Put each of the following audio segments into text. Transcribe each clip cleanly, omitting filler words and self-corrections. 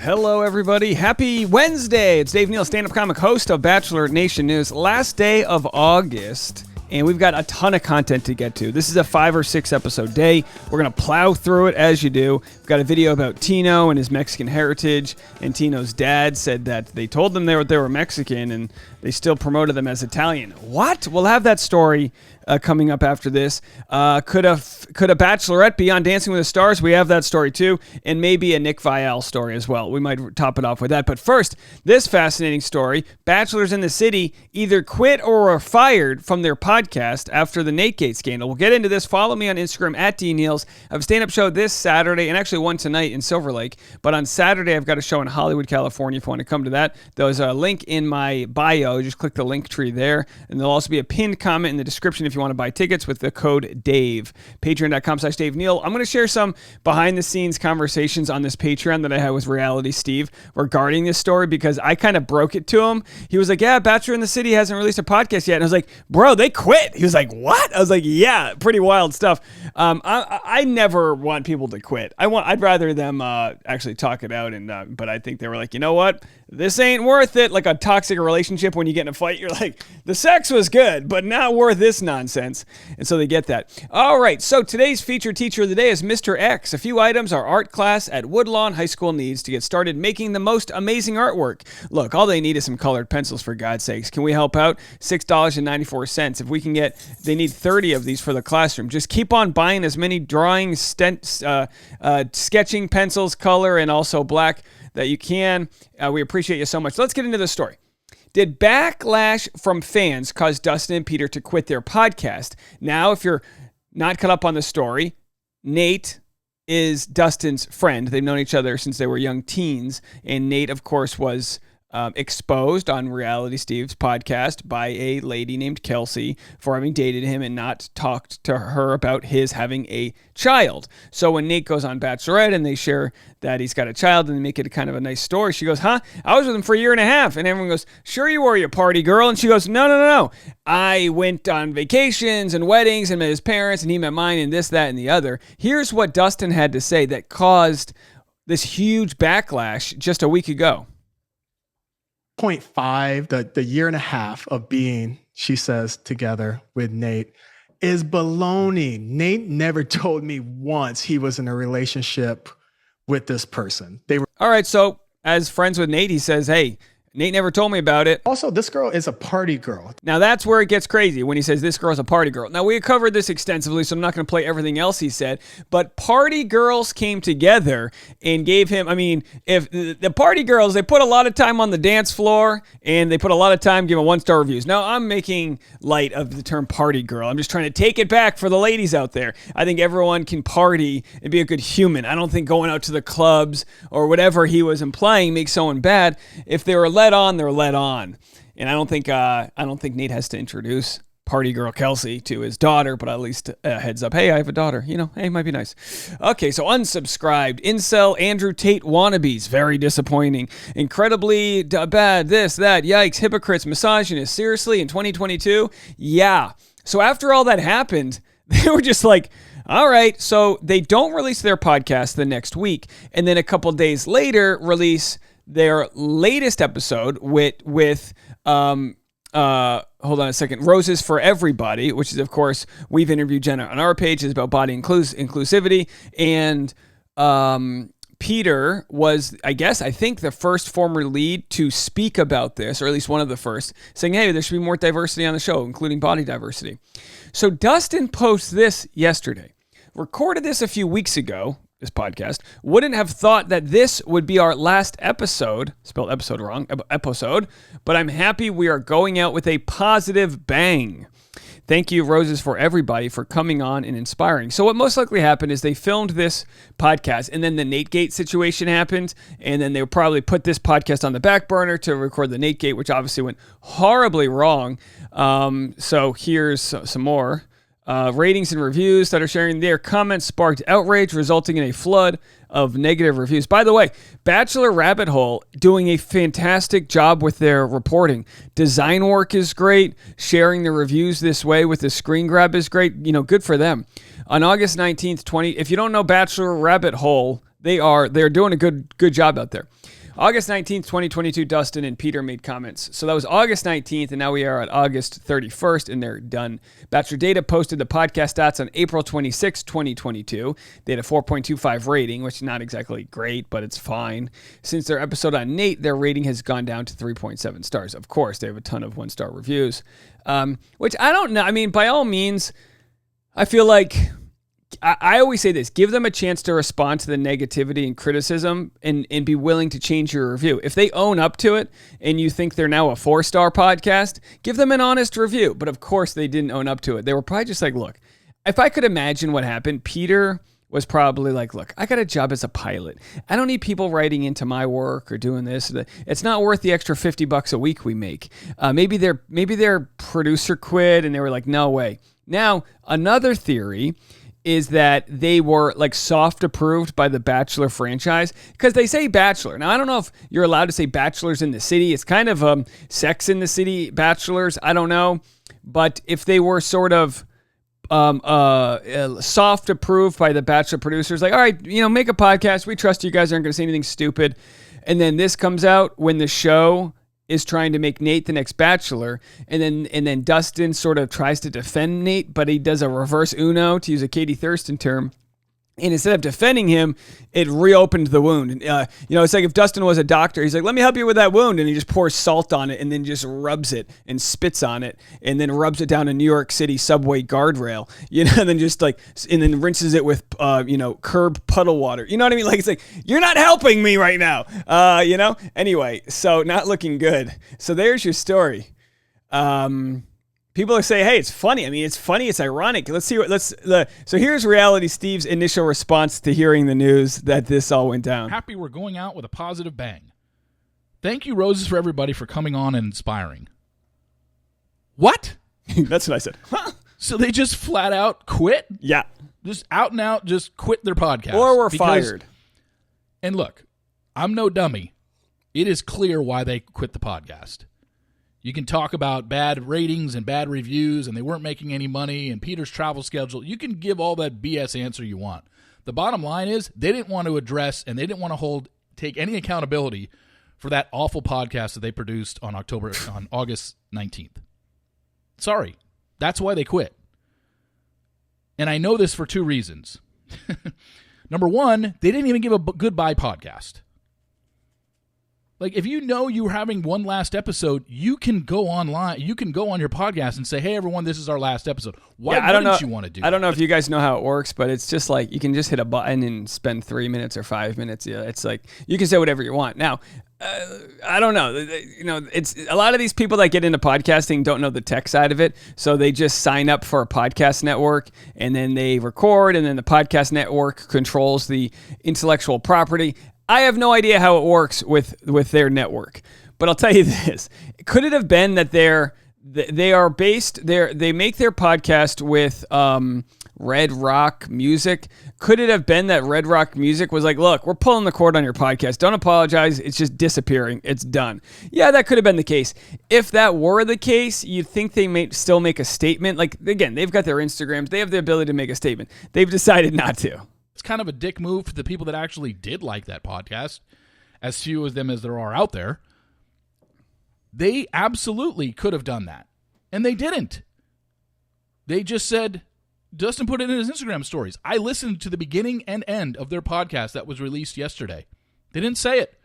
Hello, everybody. Happy Wednesday. It's Dave Neal, stand-up comic, host of Bachelor Nation News. Last day of August, and we've got a ton of content to get to. This is a 5 or 6 episode day. We're going to plow through it as you do. We've got a video about Tino and his Mexican heritage, and Tino's dad said that they told them they were Mexican, and they still promoted them as Italian. What? We'll have that story coming up after this. Could a Bachelorette be on Dancing with the Stars? We have that story too, and maybe a Nick Viall story as well. We might top it off with that. But first, this fascinating story. Bachelors in the City either quit or are fired from their podcast after the Nategate scandal. We'll get into this. Follow me on Instagram at DNeals. I have a stand-up show this Saturday, and actually one tonight in Silver Lake. But on Saturday, I've got a show in Hollywood, California, if you want to come to that. There's a link in my bio. Just click the link tree there. And there'll also be a pinned comment in the description if you want to buy tickets with the code DAVE. Patreon.com/Dave Neal. I'm going to share some behind-the-scenes conversations on this Patreon that I had with Reality Steve regarding this story, because I kind of broke it to him. He was like, yeah, Bachelor in the City hasn't released a podcast yet. And I was like, bro, they quit. He was like, what? I was like, yeah, pretty wild stuff. I never want people to quit. I'd rather them actually talk it out. But I think they were like, you know what? This ain't worth it. Like a toxic relationship when you get in a fight, you're like, the sex was good, but not worth this nonsense. And so they get that. All right, so today's featured teacher of the day is Mr. X. A few items our art class at Woodlawn High School needs to get started making the most amazing artwork. Look, all they need is some colored pencils, for God's sakes. Can we help out? $6.94. If we can get, they need 30 of these for the classroom. Just keep on buying as many drawing, sketching pencils, color, and also black that you can. We appreciate you so much. Let's get into the story. Did backlash from fans cause Dustin and Peter to quit their podcast? Now, if you're not caught up on the story, Nate is Dustin's friend. They've known each other since they were young teens. And Nate, of course, was exposed on Reality Steve's podcast by a lady named Kelsey for having dated him and not talked to her about his having a child. So when Nate goes on Bachelorette and they share that he's got a child and they make it a kind of a nice story, she goes, huh? I was with him for a year and a half. And everyone goes, sure you were, you party girl. And she goes, no. I went on vacations and weddings and met his parents and he met mine and this, that, and the other. Here's what Dustin had to say that caused this huge backlash just a week ago. 0.5, the year and a half of being, she says, together with Nate is baloney. Nate never told me once he was in a relationship with this person. They were all right. So as friends with Nate, he says, hey, Nate never told me about it. Also, this girl is a party girl. Now, that's where it gets crazy when he says this girl's a party girl. Now, we covered this extensively, so I'm not going to play everything else he said. But party girls came together and gave him, if the party girls, they put a lot of time on the dance floor and they put a lot of time giving 1-star reviews. Now, I'm making light of the term party girl. I'm just trying to take it back for the ladies out there. I think everyone can party and be a good human. I don't think going out to the clubs or whatever he was implying makes someone bad. If they were led on, they're led on. And I don't think Nate has to introduce party girl Kelsey to his daughter, but at least heads up, hey, I have a daughter. Hey, it might be nice. Okay, so unsubscribed. Incel Andrew Tate wannabes. Very disappointing. Incredibly bad. This, that. Yikes. Hypocrites. Misogynists. Seriously, in 2022? Yeah. So after all that happened, they were just like, all right. So they don't release their podcast the next week. And then a couple days later, release their latest episode with hold on a second, Roses for Everybody, which is, of course, we've interviewed Jenna on our page. It's about body inclusivity. And Peter was, I think the first former lead to speak about this, or at least one of the first, saying, hey, there should be more diversity on the show, including body diversity. So Dustin posts this yesterday. Recorded this a few weeks ago, this podcast. Wouldn't have thought that this would be our last episode, spelled episode wrong, episode, but I'm happy we are going out with a positive bang. Thank you, Roses for Everybody, for coming on and inspiring. So what most likely happened is they filmed this podcast, and then the Nategate situation happened, and then they probably put this podcast on the back burner to record the Nategate, which obviously went horribly wrong. So here's some more. Ratings and reviews that are sharing their comments sparked outrage, resulting in a flood of negative reviews. By the way, Bachelor Rabbit Hole doing a fantastic job with their reporting. Design work is great. Sharing the reviews this way with the screen grab is great. Good for them. On August 19th, if you don't know Bachelor Rabbit Hole, they're doing a good job out there. August 19th, 2022, Dustin and Peter made comments. So that was August 19th, and now we are at August 31st, and they're done. Bachelor Data posted the podcast stats on April 26, 2022. They had a 4.25 rating, which is not exactly great, but it's fine. Since their episode on Nate, their rating has gone down to 3.7 stars. Of course, they have a ton of one-star reviews, which I don't know. I mean, by all means, I feel like... I always say this, give them a chance to respond to the negativity and criticism and be willing to change your review. If they own up to it and you think they're now a 4-star podcast, give them an honest review. But of course they didn't own up to it. They were probably just like, look, if I could imagine what happened, Peter was probably like, look, I got a job as a pilot. I don't need people writing into my work or doing this. It's not worth the extra $50 a week we make. Maybe their producer quit and they were like, no way. Now, another theory is that they were like soft approved by the Bachelor franchise because they say Bachelor. Now, I don't know if you're allowed to say Bachelors in the City. It's kind of Sex in the City Bachelors. I don't know. But if they were sort of soft approved by the Bachelor producers, like, all right, make a podcast. We trust you guys aren't going to say anything stupid. And then this comes out when the show is trying to make Nate the next Bachelor, and then Dustin sort of tries to defend Nate, but he does a reverse Uno, to use a Katie Thurston term. And instead of defending him, it reopened the wound. It's like if Dustin was a doctor, he's like, let me help you with that wound. And he just pours salt on it and then just rubs it and spits on it and then rubs it down a New York City subway guardrail, and then just and then rinses it with, curb puddle water. You know what I mean? Like, it's like, you're not helping me right now. Anyway, so not looking good. So there's your story. People are saying, hey, it's funny. I mean, it's funny. It's ironic. So here's Reality Steve's initial response to hearing the news that this all went down. Happy we're going out with a positive bang. Thank you, Roses, for everybody for coming on and inspiring. What? That's what I said. So they just flat out quit? Yeah. Just out and out, just quit their podcast. Or were fired. And look, I'm no dummy. It is clear why they quit the podcast. You can talk about bad ratings and bad reviews and they weren't making any money and Peter's travel schedule. You can give all that BS answer you want. The bottom line is they didn't want to address and they didn't want to take any accountability for that awful podcast that they produced on August 19th. Sorry. That's why they quit. And I know this for two reasons. Number one, they didn't even give a goodbye podcast. Like, if you know you're having one last episode, you can go online. You can go on your podcast and say, hey, everyone, this is our last episode. Why wouldn't you want to do that? I don't know if you guys know how it works, but it's just like you can just hit a button and spend 3 minutes or 5 minutes. Yeah, it's like you can say whatever you want. Now, I don't know. It's a lot of these people that get into podcasting don't know the tech side of it. So they just sign up for a podcast network and then they record and then the podcast network controls the intellectual property. I have no idea how it works with their network, but I'll tell you this: could it have been that they make their podcast with Red Rock Music? Could it have been that Red Rock Music was like, look, we're pulling the cord on your podcast. Don't apologize. It's just disappearing. It's done. Yeah, that could have been the case. If that were the case, you'd think they may still make a statement. Like, again, they've got their Instagrams. They have the ability to make a statement. They've decided not to. It's kind of a dick move for the people that actually did like that podcast, as few of them as there are out there. They absolutely could have done that, and they didn't. They just said, Dustin put it in his Instagram stories, I listened to the beginning and end of their podcast that was released yesterday. They didn't say it.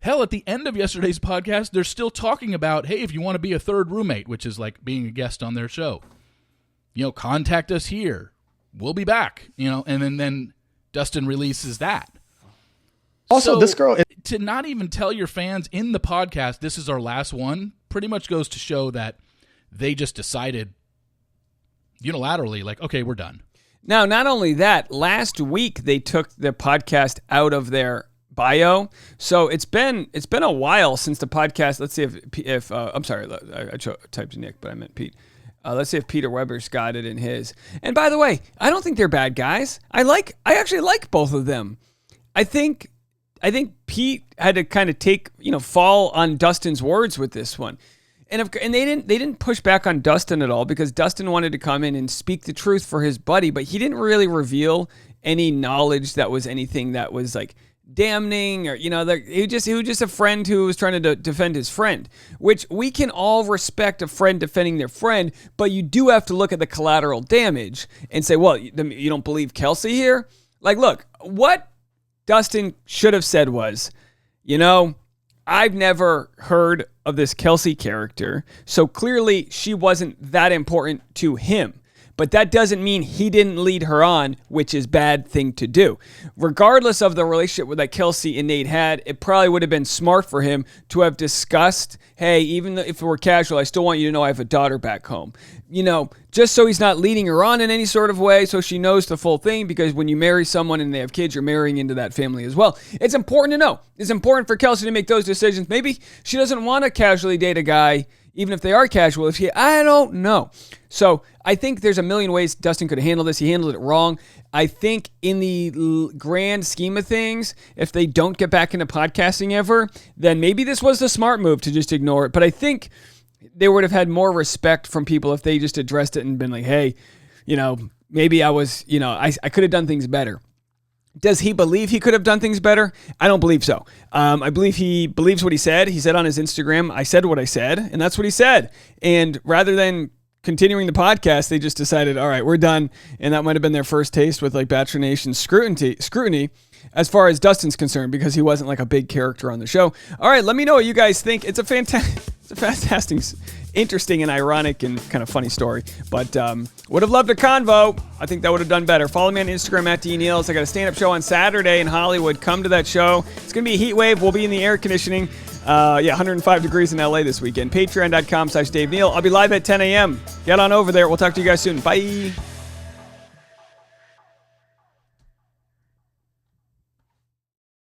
Hell, at the end of yesterday's podcast, they're still talking about, hey, if you want to be a third roommate, which is like being a guest on their show, contact us here. We'll be back, and then Dustin releases that. Also, so this girl... to not even tell your fans in the podcast, this is our last one, pretty much goes to show that they just decided unilaterally, like, okay, we're done. Now, not only that, last week they took the podcast out of their bio. So it's been a while since the podcast. Let's see if I'm sorry, I typed Nick, but I meant Pete. Let's see if Peter Weber's got it in his. And by the way, I don't think they're bad guys. I actually like both of them. I think Pete had to kind of fall on Dustin's words with this one. And they didn't push back on Dustin at all because Dustin wanted to come in and speak the truth for his buddy, but he didn't really reveal any knowledge that was anything that was like damning, or he was just a friend who was trying to defend his friend, which we can all respect a friend defending their friend, but you do have to look at the collateral damage and say, well, you don't believe Kelsey here? Like, look, what Dustin should have said was, I've never heard of this Kelsey character, so clearly she wasn't that important to him. But that doesn't mean he didn't lead her on, which is a bad thing to do. Regardless of the relationship that Kelsey and Nate had, it probably would have been smart for him to have discussed, hey, even if it were casual, I still want you to know I have a daughter back home. Just so he's not leading her on in any sort of way, so she knows the full thing, because when you marry someone and they have kids, you're marrying into that family as well. It's important to know. It's important for Kelsey to make those decisions. Maybe she doesn't want to casually date a guy, even if they are casual. I don't know. So I think there's a million ways Dustin could have handled this. He handled it wrong. I think in the grand scheme of things, if they don't get back into podcasting ever, then maybe this was the smart move to just ignore it. But I think they would have had more respect from people if they just addressed it and been like, hey, maybe I was, I could have done things better. Does he believe he could have done things better? I don't believe so. I believe he believes what he said. He said on his Instagram, I said what I said, and that's what he said. And rather than continuing the podcast, they just decided, all right, we're done. And that might have been their first taste with like Bachelor Nation scrutiny as far as Dustin's concerned, because he wasn't like a big character on the show. All right, let me know what you guys think. It's a fantastic, interesting and ironic and kind of funny story, but would have loved a convo. I think that would have done better. Follow me on Instagram at @DNeals. I got a stand-up show on Saturday in Hollywood. Come to that show. It's going to be a heat wave. We'll be in the air conditioning. 105 degrees in LA this weekend. Patreon.com/Dave Neal. I'll be live at 10 a.m. Get on over there. We'll talk to you guys soon. Bye.